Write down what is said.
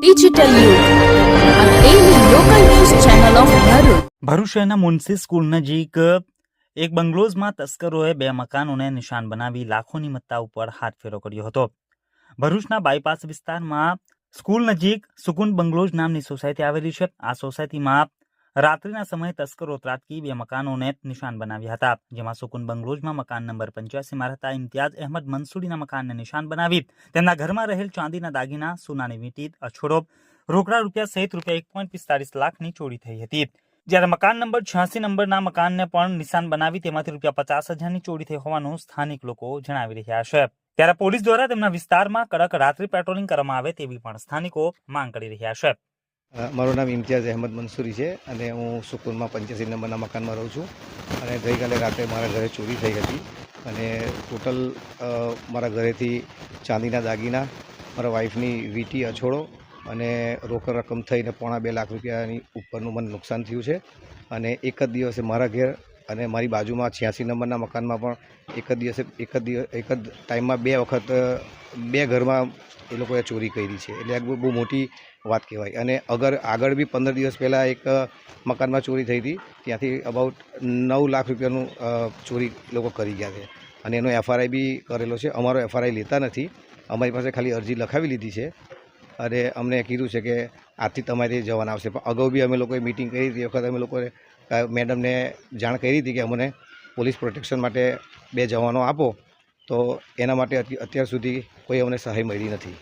Digital યુગ આ daily local news channel of Bharuch Bharuch શહેરના મુનસી સ્કૂલ નજીક એક બંગલોઝમાં તસ્કરોએ બે મકાનોને નિશાન બનાવી લાખોની મત્તા ઉપર હાથફેરો કર્યો હતો. ભરૂચના બાયપાસ વિસ્તારમાં સ્કૂલ નજીક સુકુન બંગલોઝ નામની સોસાયટી આવેલી છે. આ સોસાયટીમાં રાત્રિના સમયે તસ્કરો ત્રાટકી બે મકાનોને નિશાન બનાવ્યા હતા, જેમાં સુકુન બંગલોઝમાં મકાન નંબર 85 માં રહેતા ઇમ્તિયાઝ અહેમદ મંસૂરીના મકાનને નિશાન બનાવી તેમના ઘરમાં રહેલ ચાંદીના દાગીના, સોનાની વીંટી, અછોડો, રોકડા રૂપિયા સહિત રૂપિયા 1.45 લાખની ચોરી થઈ હતી. જ્યારે મકાન નંબર 86 નંબરના મકાનને પણ નિશાન બનાવી તેમાંથી રૂપિયા 50,000ની ચોરી થઈ હોવાનું સ્થાનિક લોકો જણાવી રહ્યા છે. ત્યારે પોલીસ દ્વારા તેમના વિસ્તારમાં કડક રાત્રિ પેટ્રોલિંગ કરવામાં આવે તેવી પણ સ્થાનિકો માંગ કરી રહ્યા છે. મારું નામ ઇમ્તિયાઝ અહેમદ મંસૂરી છે અને હું સુકુનમાં 85 નંબરના મકાનમાં રહું છું. અને ગઈકાલે રાત્રે મારા ઘરે ચોરી થઈ હતી અને ટોટલ મારા ઘરેથી ચાંદીના દાગીના, મારા વાઈફની વીંટી, અછોડો અને રોકડ રકમ થઈને 1.25 લાખ રૂપિયાની ઉપરનું મને નુકસાન થયું છે. અને એક જ દિવસે મારા ઘેર અને મારી બાજુમાં 86 નંબરના મકાનમાં પણ એક જ ટાઈમમાં બે વખત બે ઘરમાં એ લોકોએ ચોરી કરી છે. એટલે બહુ મોટી વાત કહેવાય. અને આગળ બી 15 દિવસ પહેલાં એક મકાનમાં ચોરી થઈ હતી, ત્યાંથી અબાઉટ 9 લાખ રૂપિયાનું ચોરી લોકો કરી ગયા છે. અને એનો FRI બી કરેલો છે. અમારો FRI લેતા નથી, અમારી પાસે ખાલી અરજી લખાવી લીધી છે અને અમને કીધું છે કે આજથી તમારી જવાન આવશે. પણ અગાઉ બી અમે લોકોએ મિટિંગ કરી હતી, એ વખત અમે લોકોએ મેડમને જાણ કરી હતી કે અમને પોલીસ પ્રોટેક્શન માટે 2 જવાનો આપો, તો એના માટે અત્યાર સુધી કોઈ અમને સહાય મળી નથી.